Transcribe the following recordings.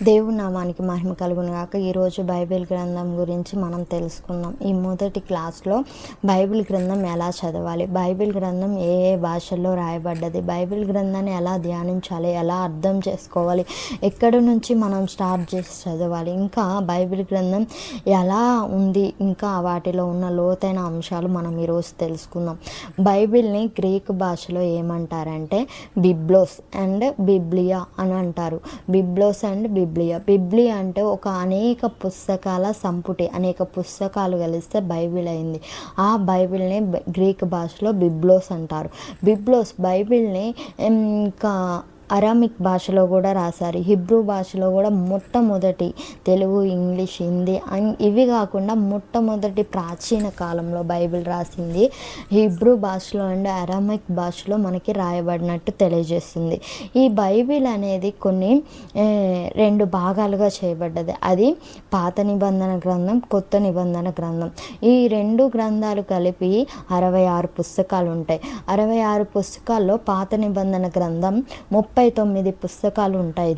దేవుని నామానికి మహిమ కలుగును గాక. ఈరోజు బైబిల్ గ్రంథం గురించి మనం తెలుసుకుందాం. ఈ మొదటి క్లాస్లో బైబిల్ గ్రంథం ఎలా చదవాలి, బైబిల్ గ్రంథం ఏ ఏ భాషల్లో రాయబడ్డది, బైబిల్ గ్రంథాన్ని ఎలా ధ్యానించాలి, ఎలా అర్థం చేసుకోవాలి, ఎక్కడి నుంచి మనం స్టార్ట్ చేసి చదవాలి, ఇంకా బైబిల్ గ్రంథం ఎలా ఉంది, ఇంకా వాటిలో ఉన్న లోతైన అంశాలు మనం ఈరోజు తెలుసుకుందాం. బైబిల్ని గ్రీక్ భాషలో ఏమంటారంటే బిబ్లోస్ అండ్ బిబ్లియా అని అంటారు. బిబ్లోస్ అండ్ బిబ్లియా అంటే ఒక అనేక పుస్తకాల సంపుటి, అనేక పుస్తకాలు కలిస్తే బైబిల్ అయింది. ఆ బైబిల్ని గ్రీక్ భాషలో బిబ్లోస్ అంటారు. బిబ్లోస్ బైబిల్ని ఇంకా అరామిక్ భాషలో కూడా రాశారు. హిబ్రూ భాషలో కూడా మొట్టమొదటి, తెలుగు, ఇంగ్లీష్, హిందీ ఇవి కాకుండా మొట్టమొదటి ప్రాచీన కాలంలో బైబిల్ రాసింది హిబ్రూ భాషలో అండ్ అరామిక్ భాషలో మనకి రాయబడినట్టు తెలియజేస్తుంది. ఈ బైబిల్ అనేది కొన్ని రెండు భాగాలుగా చేయబడ్డది. అది పాత నిబంధన గ్రంథం, కొత్త నిబంధన గ్రంథం. ఈ రెండు గ్రంథాలు కలిపి 66 పుస్తకాలు ఉంటాయి. 66 పుస్తకాల్లో పాత నిబంధన గ్రంథం 39 పుస్తకాలు ఉంటాయి.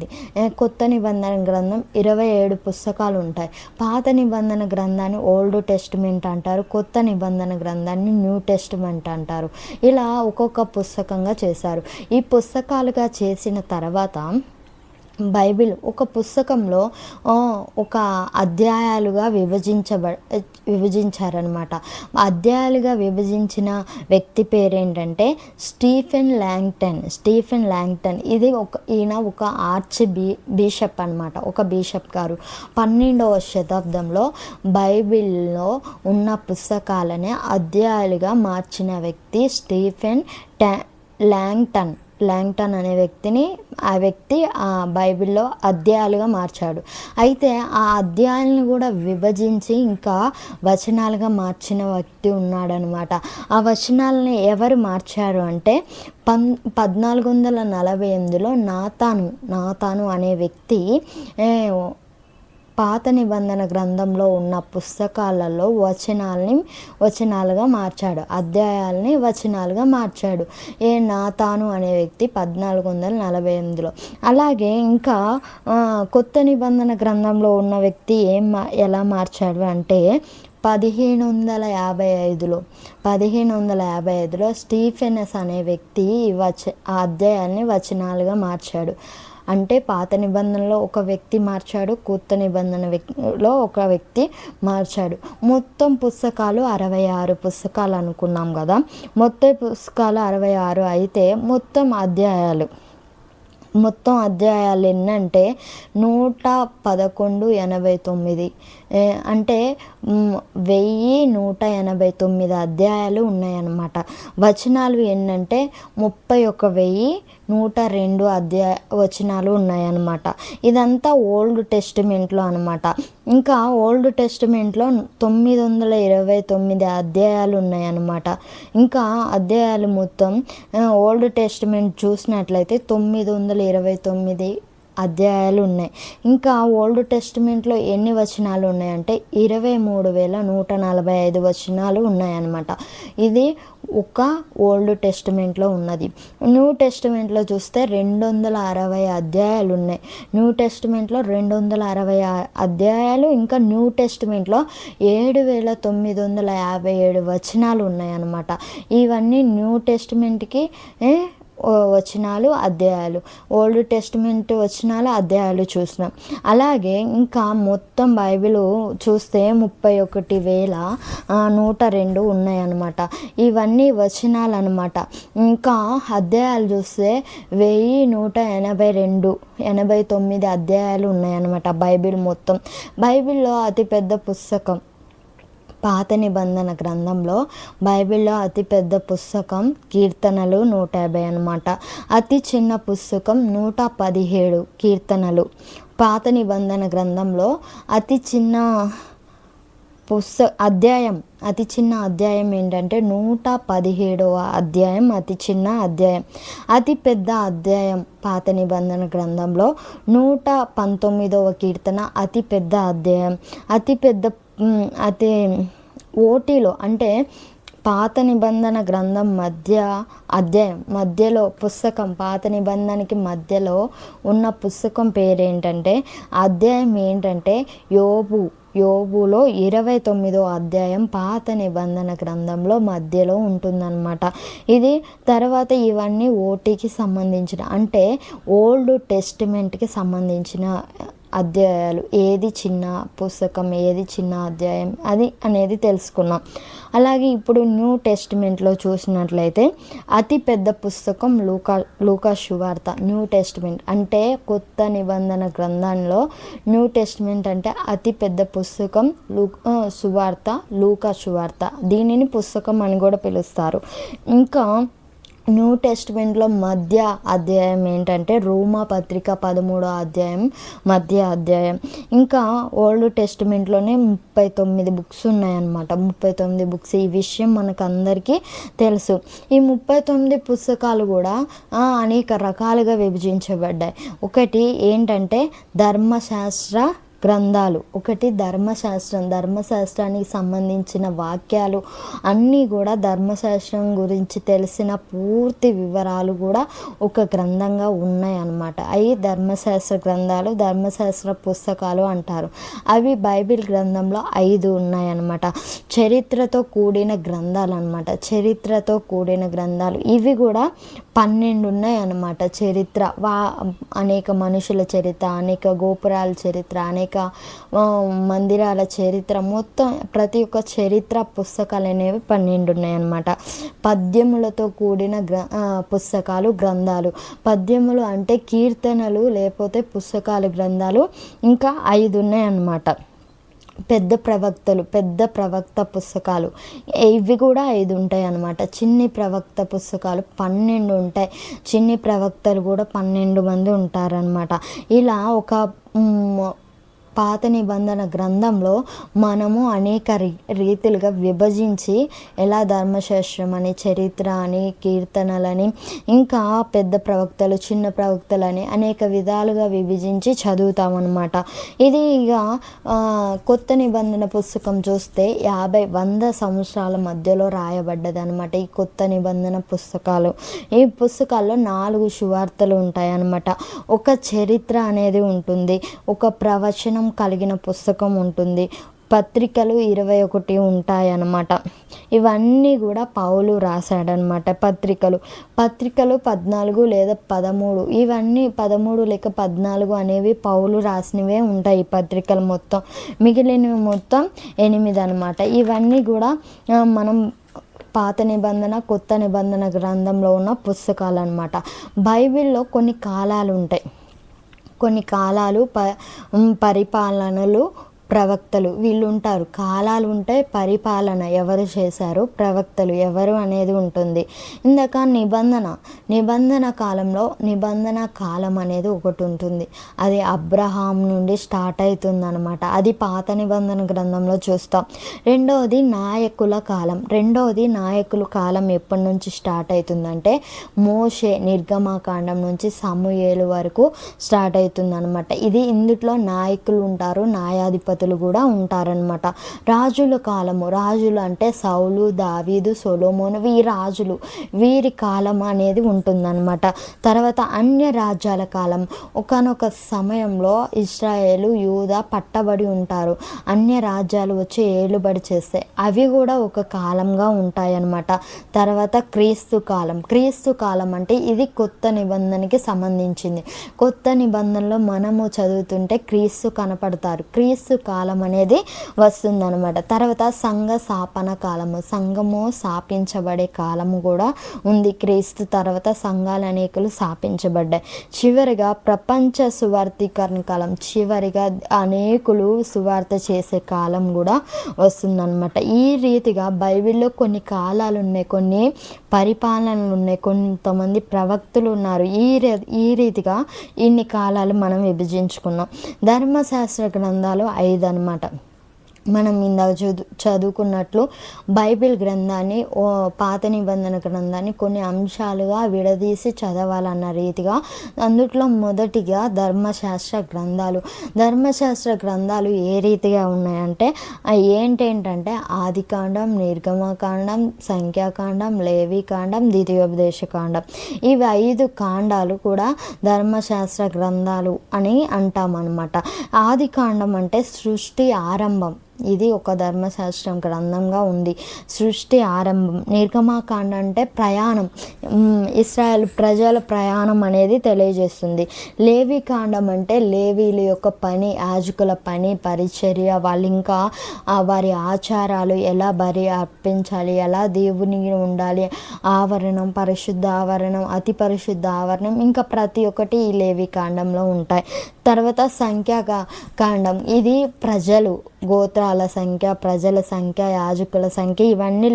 కొత్త నిబంధన గ్రంథం 27 పుస్తకాలు ఉంటాయి. పాత నిబంధన గ్రంథాన్ని ఓల్డ్ టెస్టిమెంట్ అంటారు, కొత్త నిబంధన గ్రంథాన్ని న్యూ టెస్టిమెంట్ అంటారు. ఇలా ఒక్కొక్క పుస్తకంగా చేశారు. ఈ పుస్తకాలుగా చేసిన తర్వాత బైబిల్ ఒక పుస్తకంలో ఒక అధ్యాయాలుగా విభజించారనమాట. అధ్యాయాలుగా విభజించిన వ్యక్తి పేరేంటంటే స్టీఫెన్ ల్యాంగ్టన్. ఇది ఈయన ఒక బిషప్ అనమాట, ఒక బిషప్ గారు. 12వ శతాబ్దంలో బైబిల్లో ఉన్న పుస్తకాలనే అధ్యాయాలుగా మార్చిన వ్యక్తి స్టీఫెన్ ల్యాంగ్టన్ అనే వ్యక్తి ఆ బైబిల్లో అధ్యాయాలుగా మార్చాడు. అయితే ఆ అధ్యాయాలను కూడా విభజించి ఇంకా వచనాలుగా మార్చిన వ్యక్తి ఉన్నాడనమాట. ఆ వచనాలని ఎవరు మార్చారు అంటే 1448లో నాతాను అనే వ్యక్తి పాత నిబంధన గ్రంథంలో ఉన్న పుస్తకాలలో వచనాలుగా మార్చాడు, అధ్యాయాలని వచనాలుగా మార్చాడు. నాతాను అనే వ్యక్తి 1448లో. అలాగే ఇంకా కొత్త నిబంధన గ్రంథంలో ఉన్న వ్యక్తి ఎలా మార్చాడు అంటే 1555లో స్టీఫెనస్ అనే వ్యక్తి ఆ అధ్యాయాన్ని వచనాలుగా మార్చాడు. అంటే పాత నిబంధనలో ఒక వ్యక్తి మార్చాడు, కొత్త నిబంధనలో ఒక వ్యక్తి మార్చాడు. మొత్తం పుస్తకాలు 66 పుస్తకాలు అనుకున్నాం కదా. మొత్తం పుస్తకాలు 66 అయితే మొత్తం అధ్యాయాలు ఎన్నంటే 1189, అంటే 1189 అధ్యాయాలు ఉన్నాయన్నమాట. వచనాలు ఎన్నంటే 31,102 వచనాలు ఉన్నాయన్నమాట. ఇదంతా ఓల్డ్ టెస్టిమెంట్లో అనమాట. ఇంకా ఓల్డ్ టెస్టిమెంట్లో 929 అధ్యాయాలు ఉన్నాయన్నమాట. ఇంకా అధ్యాయాలు మొత్తం ఓల్డ్ టెస్టిమెంట్ చూసినట్లయితే 929 అధ్యాయాలు ఉన్నాయి. ఇంకా ఓల్డ్ టెస్టిమెంట్లో ఎన్ని వచనాలు ఉన్నాయంటే 23,145 వచనాలు ఉన్నాయన్నమాట. ఇది ఒక ఓల్డ్ టెస్టిమెంట్లో ఉన్నది. న్యూ టెస్టిమెంట్లో చూస్తే 260 అధ్యాయాలు ఉన్నాయి. న్యూ టెస్టిమెంట్లో 260 అధ్యాయాలు, ఇంకా న్యూ టెస్టిమెంట్లో 7,957 వచనాలు ఉన్నాయన్నమాట. ఇవన్నీ న్యూ టెస్టిమెంట్కి వచనాలు, అధ్యాయాలు. ఓల్డ్ టెస్టిమెంట్ వచనాలు, అధ్యాయాలు చూసినాం. అలాగే ఇంకా మొత్తం బైబిల్ చూస్తే 31,102 ఉన్నాయన్నమాట. ఇవన్నీ వచనాలు అనమాట. ఇంకా అధ్యాయాలు చూస్తే 1,189 అధ్యాయాలు ఉన్నాయన్నమాట బైబిల్ మొత్తం. బైబిల్లో అతిపెద్ద పుస్తకం పాత నిబంధన గ్రంథంలో బైబిల్లో అతిపెద్ద పుస్తకం కీర్తనలు 150 అనమాట. అతి చిన్న పుస్తకం 117 కీర్తనలు. పాత నిబంధన గ్రంథంలో అతి చిన్న అధ్యాయం ఏంటంటే 117వ అధ్యాయం అతి చిన్న అధ్యాయం. అతి పెద్ద అధ్యాయం పాత నిబంధన గ్రంథంలో 119వ కీర్తన అతి పెద్ద అధ్యాయం. అతి ఓటీలో అంటే పాత నిబంధన గ్రంథం మధ్యలో పుస్తకం, పాత నిబంధనకి మధ్యలో ఉన్న పుస్తకం పేరేంటంటే, అధ్యాయం ఏంటంటే యోబులో 29వ అధ్యాయం పాత నిబంధన గ్రంథంలో మధ్యలో ఉంటుందన్నమాట. ఇది తర్వాత ఇవన్నీ ఓటీకి సంబంధించిన, అంటే ఓల్డ్ టెస్టిమెంట్కి సంబంధించిన అధ్యాయాలు. ఏది చిన్న పుస్తకం, ఏది చిన్న అధ్యాయం అది అనేది తెలుసుకున్నాం. అలాగే ఇప్పుడు న్యూ టెస్టిమెంట్లో చూసినట్లయితే అతి పెద్ద పుస్తకం లూకా సువార్త. న్యూ టెస్టిమెంట్ అంటే కొత్త నిబంధన గ్రంథంలో న్యూ టెస్టిమెంట్ అంటే అతి పెద్ద పుస్తకం లూకా సువార్త. దీనిని పుస్తకం అని కూడా పిలుస్తారు. ఇంకా న్యూ టెస్టిమెంట్లో మధ్య అధ్యాయం ఏంటంటే రోమా పత్రిక 13వ అధ్యాయం మధ్య అధ్యాయం. ఇంకా ఓల్డ్ టెస్టిమెంట్లోనే 39 బుక్స్ ఉన్నాయన్నమాట. 39 బుక్స్. ఈ విషయం మనకు అందరికీ తెలుసు. ఈ 39 పుస్తకాలు కూడా అనేక రకాలుగా విభజించబడ్డాయి. ఒకటి ఏంటంటే ధర్మశాస్త్ర గ్రంథాలు. ఒకటి ధర్మశాస్త్రానికి సంబంధించిన వాక్యాలు అన్నీ కూడా, ధర్మశాస్త్రం గురించి తెలిసిన పూర్తి వివరాలు కూడా ఒక గ్రంథంగా ఉన్నాయన్నమాట. అవి ధర్మశాస్త్ర గ్రంథాలు, ధర్మశాస్త్ర పుస్తకాలు అంటారు. అవి బైబిల్ గ్రంథంలో 5 ఉన్నాయన్నమాట. చరిత్రతో కూడిన గ్రంథాలు అన్నమాట. చరిత్రతో కూడిన గ్రంథాలు ఇవి కూడా 12 ఉన్నాయన్నమాట. చరిత్ర అనేక మనుషుల చరిత్ర, అనేక గోపురాల చరిత్ర, అనేక మందిరాల చరిత్ర, మొత్తం ప్రతి ఒక్క చరిత్ర పుస్తకాలు అనేవి 12 ఉన్నాయన్నమాట. పద్యములతో కూడిన పుస్తకాలు, గ్రంథాలు. పద్యములు అంటే కీర్తనలు లేకపోతే పుస్తకాలు, గ్రంథాలు ఇంకా 5 ఉన్నాయన్నమాట. పెద్ద ప్రవక్త పుస్తకాలు ఇవి కూడా 5 ఉంటాయి అన్నమాట. చిన్ని ప్రవక్త పుస్తకాలు 12 ఉంటాయి. చిన్ని ప్రవక్తలు కూడా 12 మంది ఉంటారనమాట. ఇలా ఒక పాత నిబంధన గ్రంథంలో మనము అనేక రీతిలుగా విభజించి, ఎలా ధర్మశాస్త్రం అని, చరిత్ర అని, కీర్తనలని, ఇంకా పెద్ద ప్రవక్తలు, చిన్న ప్రవక్తలని అనేక విధాలుగా విభజించి చదువుతామన్నమాట. ఇది ఇక కొత్త నిబంధన పుస్తకం చూస్తే 100 సంవత్సరాల మధ్యలో రాయబడ్డది అనమాట. ఈ కొత్త నిబంధన పుస్తకాలు. ఈ పుస్తకాల్లో 4 సువార్తలు ఉంటాయన్నమాట. ఒక చరిత్ర అనేది ఉంటుంది, ఒక ప్రవచనం కలిగిన పుస్తకం ఉంటుంది, పత్రికలు 21 ఉంటాయన్నమాట. ఇవన్నీ కూడా పౌలు రాశాడనమాట. పత్రికలు 14 లేదా 13, ఇవన్నీ 13 లేక 14 అనేవి పౌలు రాసినవే ఉంటాయి. ఈ పత్రికలు మొత్తం, మిగిలినవి మొత్తం 8 అనమాట. ఇవన్నీ కూడా మనం పాత నిబంధన, కొత్త నిబంధన గ్రంథంలో ఉన్న పుస్తకాలు అనమాట. బైబిల్లో కొన్ని కాలాలు ఉంటాయి. కొన్ని కాలాలు, పరిపాలనలు, ప్రవక్తలు వీళ్ళు ఉంటారు. కాలాలు ఉంటాయి, పరిపాలన ఎవరు చేశారు, ప్రవక్తలు ఎవరు అనేది ఉంటుంది. ఇందాక నిబంధన కాలంలో నిబంధన కాలం అనేది ఒకటి ఉంటుంది. అది అబ్రహాం నుండి స్టార్ట్ అవుతుంది అనమాట. అది పాత నిబంధన గ్రంథంలో చూస్తాం. రెండవది నాయకుల కాలం ఎప్పటి నుంచి స్టార్ట్ అవుతుందంటే మోషే నిర్గమకాండం నుంచి సమూయేలు వరకు స్టార్ట్ అవుతుంది అనమాట. ఇందులో నాయకులు ఉంటారు, న్యాయాధిపతులు కూడా ఉంటారనమాట. రాజుల కాలము, రాజులు అంటే సౌలు, దావీదు, సొలొమోను, వీరి కాలం అనేది ఉంటుందన్నమాట. తర్వాత అన్య రాజ్యాల కాలం. ఒకానొక సమయంలో ఇశ్రాయేలు, యూదా పట్టబడి ఉంటారు. అన్య రాజ్యాలు వచ్చి ఏలుబడి చేస్తాయి. అవి కూడా ఒక కాలంగా ఉంటాయన్నమాట. తర్వాత క్రీస్తు కాలం అంటే ఇది కొత్త నిబంధనకి సంబంధించింది. కొత్త నిబంధనలో మనము చదువుతుంటే క్రీస్తు కనపడతారు. క్రీస్తు కాలం అనేది వస్తుందన్నమాట. తర్వాత సంఘ స్థాపన కాలము, సంఘము స్థాపించబడే కాలము కూడా ఉంది. క్రీస్తు తర్వాత సంఘాలు అనేకలు స్థాపించబడ్డాయి. చివరిగా ప్రపంచ సువార్థీకరణ కాలం, చివరిగా అనేకులు సువార్త చేసే కాలం కూడా వస్తుందన్నమాట. ఈ రీతిగా బైబిల్లో కొన్ని కాలాలు ఉన్నాయి, కొన్ని పరిపాలనలు ఉన్నాయి, కొంతమంది ప్రవక్తులు ఉన్నారు. ఈ రీతిగా ఇన్ని కాలాలు మనం విభజించుకున్నాం. ధర్మశాస్త్ర గ్రంథాలు 5 అన్నమాట. మనం ఇందాక చదువుకున్నట్లు బైబిల్ గ్రంథాన్ని పాత నిబంధన గ్రంథాన్ని కొన్ని అంశాలుగా విడదీసి చదవాలన్న రీతిగా అందుట్లో మొదటిగా ధర్మశాస్త్ర గ్రంథాలు ఏ రీతిగా ఉన్నాయంటే ఏంటంటే ఆదికాండం, నిర్గమకాండం, సంఖ్యాకాండం, లేవికాండం, ద్వితీయోపదేశకాండం, ఇవి 5 కాండాలు కూడా ధర్మశాస్త్ర గ్రంథాలు అని అంటామన్నమాట. ఆదికాండం అంటే సృష్టి ఆరంభం, ఇది ఒక ధర్మశాస్త్రం గ్రంథంగా ఉంది. సృష్టి ఆరంభం. నిర్గమకాండ అంటే ప్రయాణం, ఇశ్రాయేల్ ప్రజల ప్రయాణం అనేది తెలియజేస్తుంది. లేవికాండం అంటే లేవీల యొక్క పని, యాజకుల పని, పరిచర్య, వాళ్ళు ఇంకా వారి ఆచారాలు, ఎలా బలి అర్పించాలి, ఎలా దేవుని ఉండాలి, ఆవరణం, పరిశుద్ధ ఆవరణం, అతి పరిశుద్ధ ఆవరణం, ఇంకా ప్రతి ఒక్కటి ఈ లేవికాండంలో ఉంటాయి. తర్వాత సంఖ్యాకాండం, ఇది ప్రజలు, గోత్రాల సంఖ్య, ప్రజల సంఖ్య, యాజకుల సంఖ్య, ఇవన్నీ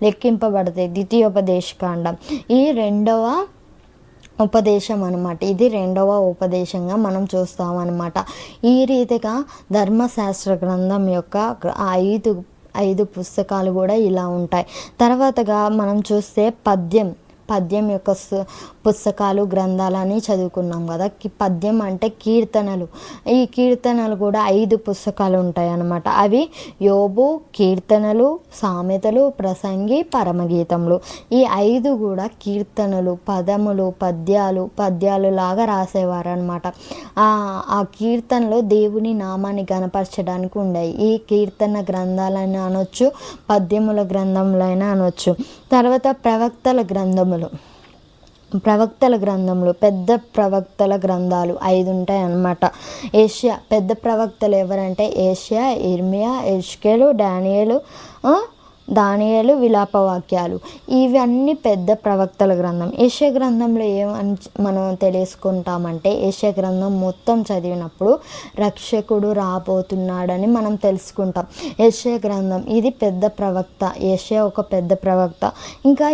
లెక్కింపబడతాయి. ద్వితీయోపదేశకాండం ఈ 2వ ఉపదేశం అనమాట. ఇది 2వ ఉపదేశంగా మనం చూస్తామన్నమాట. ఈ రీతిగా ధర్మశాస్త్ర గ్రంథం యొక్క 5 పుస్తకాలు కూడా ఇలా ఉంటాయి. తర్వాతగా మనం చూస్తే పద్యం యొక్క పుస్తకాలు, గ్రంథాలని చదువుకున్నాం కదా. పద్యం అంటే కీర్తనలు. ఈ కీర్తనలు కూడా 5 పుస్తకాలు ఉంటాయి అన్నమాట. అవి యోబు, కీర్తనలు, సామెతలు, ప్రసంగి, పరమగీతములు. ఈ 5 కూడా కీర్తనలు, పద్యాలు లాగా రాసేవారు అనమాట. ఆ కీర్తనలో దేవుని నామాన్ని గణపరచడానికి ఉండేవి. ఈ కీర్తన గ్రంథాలని అనొచ్చు, పద్యముల గ్రంథములైనా అనొచ్చు. తర్వాత ప్రవక్తల గ్రంథంలో పెద్ద ప్రవక్తల గ్రంథాలు 5 ఉంటాయి అన్నమాట. పెద్ద ప్రవక్తలు ఎవరంటే ఏషియా, ఇర్మియా, ఎజ్కేలు, దానియేలు, విలాపవాక్యాలు, ఇవన్నీ పెద్ద ప్రవక్తల గ్రంథం. యెషయా గ్రంథంలో ఏమని మనం తెలుసుకుంటామంటే, యెషయా గ్రంథం మొత్తం చదివినప్పుడు రక్షకుడు రాబోతున్నాడని మనం తెలుసుకుంటాం. యెషయా గ్రంథం ఇది పెద్ద ప్రవక్త, యెషయా ఒక పెద్ద ప్రవక్త. ఇంకా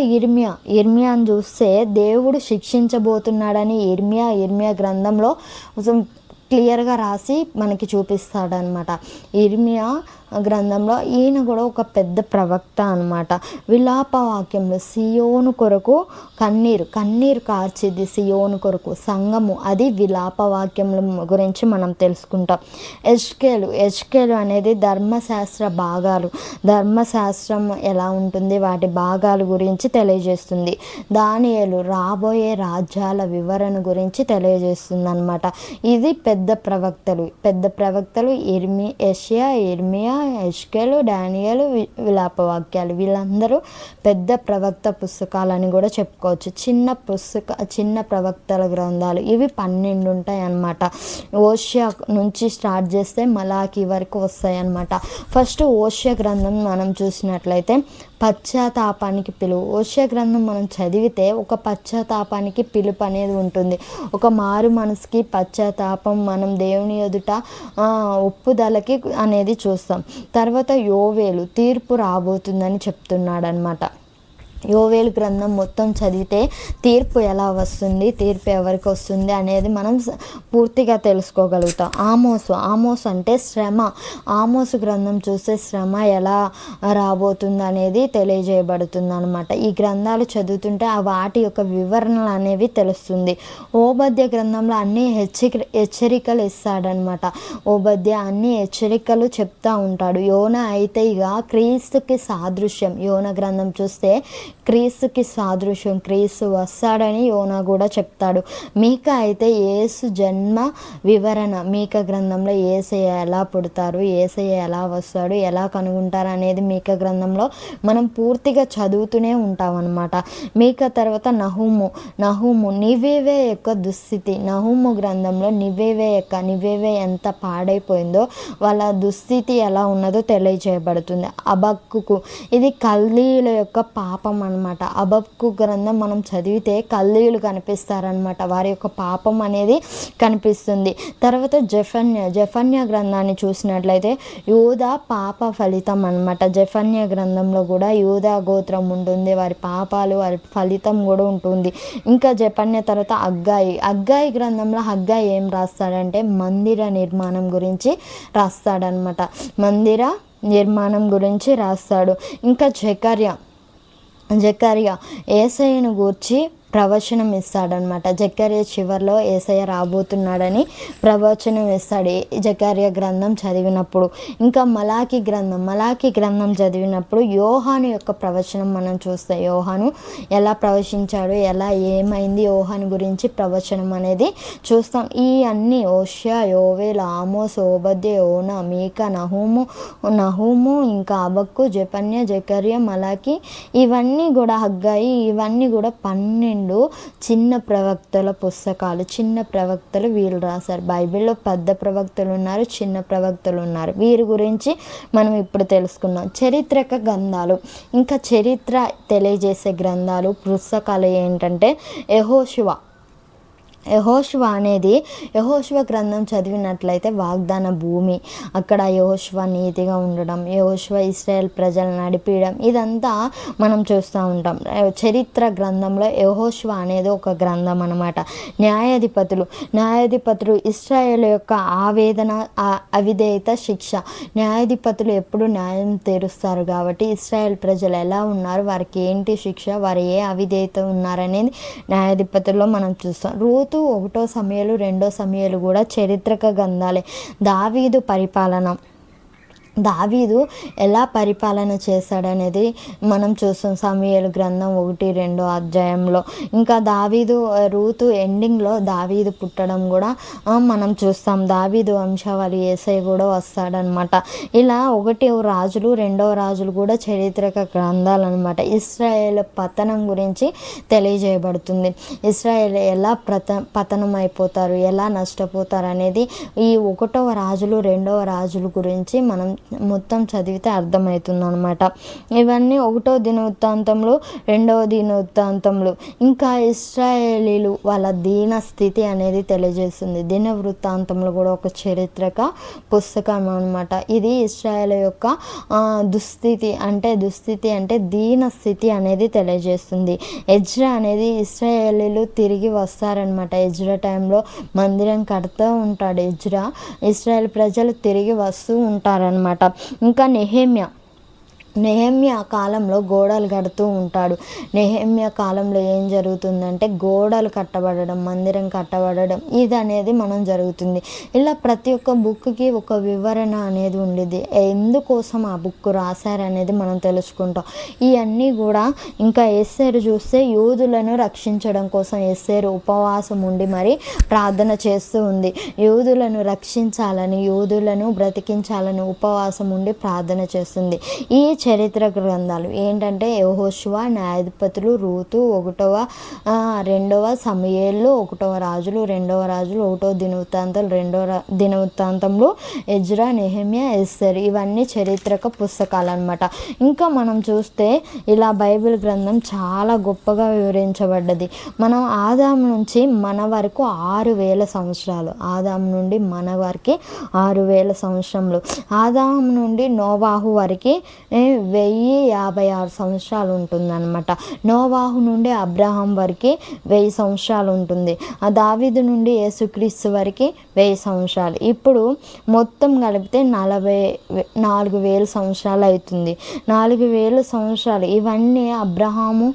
ఇర్మియాని చూస్తే దేవుడు శిక్షించబోతున్నాడని ఇర్మియా గ్రంథంలో క్లియర్గా రాసి మనకి చూపిస్తాడనమాట. ఇర్మియా గ్రంథంలో ఈయన కూడా ఒక పెద్ద ప్రవక్త అనమాట. విలాపవాక్యంలో సియోను కొరకు కన్నీరు కార్చిది, సియోను కొరకు సంఘము, అది విలాపవాక్యముల గురించి మనం తెలుసుకుంటాం. ఎజ్కేలు అనేది ధర్మశాస్త్రం ఎలా ఉంటుంది, వాటి భాగాల గురించి తెలియజేస్తుంది. దానియేలు రాబోయే రాజ్యాల వివరణ గురించి తెలియజేస్తుంది అనమాట. ఇది పెద్ద ప్రవక్తలు యెషయా, ఇర్మియా, ఎజ్కేలు, దానియేలు, విలాపవాక్యాలు, వీళ్ళందరూ పెద్ద ప్రవక్త పుస్తకాలని కూడా చెప్పుకోవచ్చు. చిన్న ప్రవక్తల గ్రంథాలు ఇవి 12 ఉంటాయి అన్నమాట. ఓషియా నుంచి స్టార్ట్ చేస్తే మలాకి వరకు వస్తాయి అన్నమాట. ఫస్ట్ ఓషియా గ్రంథం మనం చూసినట్లయితే పశ్చాత్తాపానికి పిలుపు. ఓషియా గ్రంథం మనం చదివితే ఒక పశ్చాత్తాపానికి పిలుపు అనేది ఉంటుంది. ఒక మారు మనసుకి పశ్చాత్తాపం, మనం దేవుని ఎదుట ఒప్పుదలకి అనేది చూస్తాం. తర్వాత యోవేలు తీర్పు రాబోతుందని చెప్తున్నాడు అనమాట. యోవేలు గ్రంథం మొత్తం చదివితే తీర్పు ఎలా వస్తుంది, తీర్పు ఎవరికి వస్తుంది అనేది మనం పూర్తిగా తెలుసుకోగలుగుతాం. ఆమోస్ అంటే శ్రమ. ఆమోసు గ్రంథం చూస్తే శ్రమ ఎలా రాబోతుంది అనేది తెలియజేయబడుతుంది అనమాట. ఈ గ్రంథాలు చదువుతుంటే వాటి యొక్క వివరణలు అనేవి తెలుస్తుంది. ఓబద్య గ్రంథంలో అన్ని హెచ్చరికలు ఇస్తాడనమాట. ఓబద్య అన్ని హెచ్చరికలు చెప్తా ఉంటాడు. యోనా అయితే ఇక క్రీస్తుకి సాదృశ్యం. యోనా గ్రంథం చూస్తే క్రీస్తుకి సాదృశ్యం, క్రీస్తు వస్తాడని యోనా కూడా చెప్తాడు. మీకా అయితే యేసు జన్మ వివరణ. మీకా గ్రంథంలో యేసయ్య ఎలా పుడతారు, యేసయ్య ఎలా వస్తాడు, ఎలా కనుగొంటారు అనేది మీకా గ్రంథంలో మనం పూర్తిగా చదువుతూనే ఉంటాం అన్నమాట. మీకా తర్వాత నహూము నివేవే యొక్క దుస్థితి. నహూము గ్రంథంలో నివేవే ఎంత పాడైపోయిందో, వాళ్ళ దుస్థితి ఎలా ఉన్నదో తెలియజేయబడుతుంది. అబక్కుకు ఇది కల్దీయుల యొక్క పాపం పాపం అనమాట. హబక్కూకు గ్రంథం మనం చదివితే కల్దీయులు కనిపిస్తారనమాట, వారి యొక్క పాపం అనేది కనిపిస్తుంది. తర్వాత జెఫన్యా గ్రంథాన్ని చూసినట్లయితే యూదా పాప ఫలితం అనమాట. జెఫన్యా గ్రంథంలో కూడా యూదా గోత్రం ఉంటుంది, వారి పాపాలు వారి ఫలితం కూడా ఉంటుంది. ఇంకా జెఫన్యా తర్వాత హగ్గాయి గ్రంథంలో హగ్గాయి ఏం రాస్తాడంటే మందిర నిర్మాణం గురించి రాస్తాడనమాట, మందిర నిర్మాణం గురించి రాస్తాడు. ఇంకా జకర్యా యేసయ్యను గూర్చి ప్రవచనం ఇస్తాడనమాట. జకర్యా చివరిలో యేసయ్య రాబోతున్నాడని ప్రవచనం ఇస్తాడు జకర్యా గ్రంథం చదివినప్పుడు. ఇంకా మలాకి గ్రంథం చదివినప్పుడు యోహాను యొక్క ప్రవచనం మనం చూస్తాం. యోహాను ఎలా ప్రవచించాడు, ఎలా ఏమైంది యోహాను గురించి ప్రవచనం అనేది చూస్తాం. ఈ అన్ని హోషేయ, యోవేల్, ఆమోస్, ఓబద్య, యోనా, మీకా, నహూము ఇంకా హబక్కు, జెఫన్యా, జకర్యా, మలాకి, ఇవన్నీ కూడా హగ్గాయి, ఇవన్నీ కూడా 12 చిన్న ప్రవక్తల పుస్తకాలు. చిన్న ప్రవక్తలు వీళ్ళు రాశారు. బైబిల్లో పెద్ద ప్రవక్తలు ఉన్నారు, చిన్న ప్రవక్తలు ఉన్నారు. వీరి గురించి మనం ఇప్పుడు తెలుసుకున్నాం. చరిత్రక గ్రంథాలు, ఇంకా చరిత్ర తెలియజేసే గ్రంథాలు పుస్తకాలు ఏంటంటే యెహోషువ గ్రంథం చదివినట్లయితే వాగ్దాన భూమి, అక్కడ యెహోషువ నీతిగా ఉండడం, యెహోషువ ఇశ్రాయేల్ ప్రజలను నడిపించడం, ఇదంతా మనం చూస్తూ ఉంటాం. చరిత్ర గ్రంథంలో యెహోషువ అనేది ఒక గ్రంథం అనమాట. న్యాయాధిపతులు ఇశ్రాయేల్ యొక్క ఆవేదన, అవిధేయత, శిక్ష. న్యాయాధిపతులు ఎప్పుడు న్యాయం తీరుస్తారు కాబట్టి ఇశ్రాయేల్ ప్రజలు ఎలా ఉన్నారు, వారికి ఏంటి శిక్ష, వారు ఏ అవిధేయత ఉన్నారనేది న్యాయాధిపతుల్లో మనం చూస్తాం. రూతు 1 సమూయేలు 2 సమూయేలు కూడా చరిత్రక గ్రంథాలే. దావీదు ఎలా పరిపాలన చేశాడనేది మనం చూస్తాం సమూయేలు గ్రంథం 1-2 అధ్యాయంలో. ఇంకా రూతు ఎండింగ్లో దావీదు పుట్టడం కూడా మనం చూస్తాం. దావీదు వంశావళి యేసయ్య కూడా వస్తాడనమాట. ఇలా 1 రాజులు 2 రాజులు కూడా చరిత్రక గ్రంథాలు అనమాట. ఇశ్రాయేల్ పతనం గురించి తెలియజేయబడుతుంది. ఇశ్రాయేల్ ఎలా పతనం అయిపోతారు, ఎలా నష్టపోతారు అనేది ఈ 1 రాజులు 2 రాజుల గురించి మనం మొత్తం చదివితే అర్థమవుతుంది అనమాట. ఇవన్నీ 1వ దినవృత్తాంతంలో 2వ దినవృత్తాంతంలో. ఇంకా ఇశ్రాయేలీలు వాళ్ళ దీన స్థితి అనేది తెలియజేస్తుంది. దినవృత్తాంతంలో కూడా ఒక చరిత్రక పుస్తకం అనమాట. ఇది ఇశ్రాయేల్ యొక్క దుస్థితి అంటే దీన స్థితి అనేది తెలియజేస్తుంది. ఎజ్రా అనేది ఇశ్రాయేలీలు తిరిగి వస్తారనమాట. ఎజ్రా టైంలో మందిరం కడుతూ ఉంటాడు ఎజ్రా. ఇశ్రాయేల్ ప్రజలు తిరిగి వస్తూ ఉంటారనమాట. ఇంకా నెహెమ్యా కాలంలో గోడలు కడుతూ ఉంటాడు. నెహెమ్యా కాలంలో ఏం జరుగుతుందంటే గోడలు కట్టబడడం, మందిరం కట్టబడడం, ఇది అనేది మనం జరుగుతుంది. ఇలా ప్రతి ఒక్క బుక్కి ఒక వివరణ అనేది ఉండేది, ఎందుకోసం ఆ బుక్ రాశారనేది మనం తెలుసుకుంటాం. ఇవన్నీ కూడా ఇంకా ఎస్తేరు చూస్తే యూదులను రక్షించడం కోసం ఎస్తేరు ఉపవాసం ఉండి మరి ప్రార్థన చేస్తూ ఉంది. యూదులను రక్షించాలని, యూదులను బ్రతికించాలని ఉపవాసం ఉండి ప్రార్థన చేస్తుంది. ఈ చరిత్ర గ్రంథాలు ఏంటంటే యెహోషువ, న్యాయాధిపతులు, రూతు, 1వ 2వ సమూయేలు, 1వ రాజులు, 2వ రాజులు, 1వ దినవృత్తాంతాలు, 2వ దినవృత్తాంతంలో ఎజ్రా, నెహెమ్యా, ఎస్తేరు, ఇవన్నీ చరిత్రక పుస్తకాలు అనమాట. ఇంకా మనం చూస్తే ఇలా బైబిల్ గ్రంథం చాలా గొప్పగా వివరించబడ్డది. మనం ఆదాము నుంచి మన వరకు 6000 సంవత్సరాలు, ఆదాము నుండి మన వరకు 6000 సంవత్సరములు, ఆదాము నుండి నోవాహు వరకు 1056 సంవత్సరాలు ఉంటుందన్నమాట. నోవాహు నుండి అబ్రహాం వరకు 1000 సంవత్సరాలు ఉంటుంది. ఆ దావీదు నుండి యేసుక్రీస్తు వరకు 1000 సంవత్సరాలు. ఇప్పుడు మొత్తం కలిపితే 4000 సంవత్సరాలు అవుతుంది. 4000 సంవత్సరాలు. ఇవన్నీ అబ్రహాము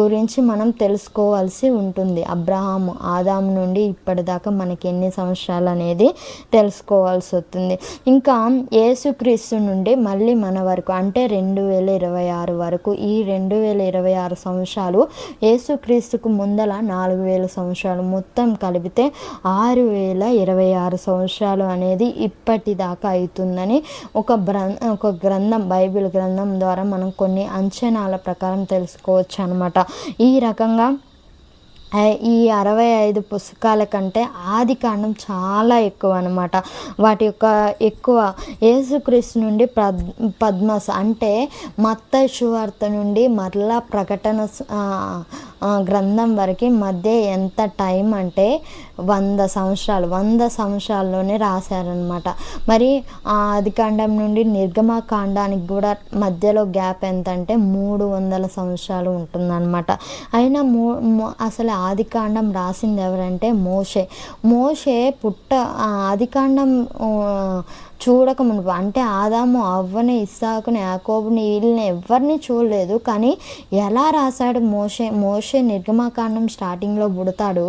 గురించి మనం తెలుసుకోవాల్సి ఉంటుంది. అబ్రహాము ఆదాము నుండి ఇప్పటిదాకా మనకి ఎన్ని సంవత్సరాలు అనేది తెలుసుకోవాల్సి వస్తుంది. ఇంకా యేసుక్రీస్తు నుండి మళ్ళీ మన వరకు అంటే 2026 వరకు, ఈ 2026 సంవత్సరాలు యేసుక్రీస్తుకు ముందల 4000 సంవత్సరాలు, మొత్తం కలిపితే 6026 సంవత్సరాలు అనేది ఇప్పటిదాకా అవుతుందని ఒక గ్రంథం, బైబిల్ గ్రంథం ద్వారా మనం కొన్ని అంచనాల ప్రకారం తెలుసుకోవచ్చు అనమాట. ఈ రకంగా ఈ 65 పుస్తకాల కంటే ఆది కాండం చాలా ఎక్కువ అనమాట. వాటి యొక్క ఎక్కువ యేసుక్రీస్తు నుండి పద్మస్ అంటే మత్తయి సువార్త నుండి మరలా ప్రకటన గ్రంథం వరకు మధ్య ఎంత టైం అంటే 100 సంవత్సరాలు. 100 సంవత్సరాల్లోనే రాశారనమాట. మరి ఆది కాండం నుండి నిర్గమకాండానికి కూడా మధ్యలో గ్యాప్ ఎంత అంటే 300 సంవత్సరాలు ఉంటుందన్నమాట. అయినా అసలు ఆదికాండం రాసింది ఎవరంటే మోషే ఆదికాండం చూడక మునుపు అంటే ఆదాము అవ్వని ఇస్సాకుని యాకోబుని వీళ్ళని ఎవరిని చూడలేదు. కానీ ఎలా రాశాడు మోషే నిర్గమకాండం స్టార్టింగ్లో పుడతాడు.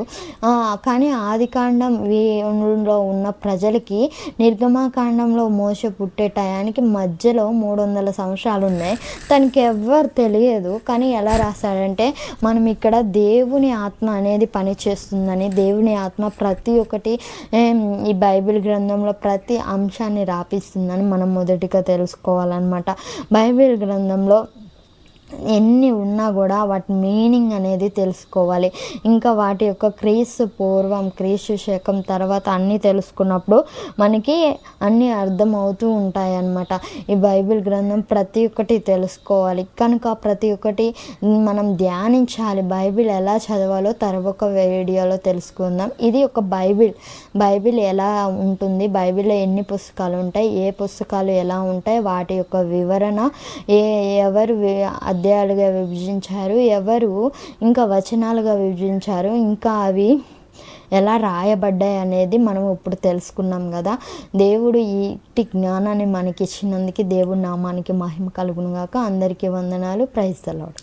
కానీ ఆదికాండంలో ఉన్న ప్రజలకి నిర్గమకాండంలో మోషే పుట్టే టయానికి మధ్యలో 300 సంవత్సరాలు ఉన్నాయి. తనకి ఎవ్వరు తెలియదు. కానీ ఎలా రాశాడంటే మనం ఇక్కడ దేవుని ఆత్మ అనేది పనిచేస్తుందని, దేవుని ఆత్మ ప్రతి ఒక్కటి ఈ బైబిల్ గ్రంథంలో ప్రతి అంశాన్ని రాపిస్తుందని మనం మొదటిగా తెలుసుకోవాలన్నమాట. బైబిల్ గ్రంథంలో ఎన్ని ఉన్నా కూడా వాటి మీనింగ్ అనేది తెలుసుకోవాలి. ఇంకా వాటి యొక్క క్రీస్తు పూర్వం, క్రీస్తు శకం తర్వాత అన్నీ తెలుసుకున్నప్పుడు మనకి అన్నీ అర్థమవుతూ ఉంటాయి అన్నమాట. ఈ బైబిల్ గ్రంథం ప్రతి ఒక్కటి తెలుసుకోవాలి. కనుక ప్రతి ఒక్కటి మనం ధ్యానించాలి. బైబిల్ ఎలా చదవాలో తర్వాత వీడియోలో తెలుసుకుందాం. ఇది ఒక బైబిల్ ఎలా ఉంటుంది, బైబిల్లో ఎన్ని పుస్తకాలు ఉంటాయి, ఏ పుస్తకాలు ఎలా ఉంటాయి, వాటి యొక్క వివరణ, ఎవరు అధ్యాయాలుగా విభజించారు, ఎవరు ఇంకా వచనాలుగా విభజించారు, ఇంకా అవి ఎలా రాయబడ్డాయి అనేది మనం ఇప్పుడు తెలుసుకున్నాం కదా. దేవుడు ఈ జ్ఞానాన్ని మనకి ఇచ్చినందుకు దేవుడి నామానికి మహిమ కలుగును గాక. అందరికీ వందనాలు. Praise the lord.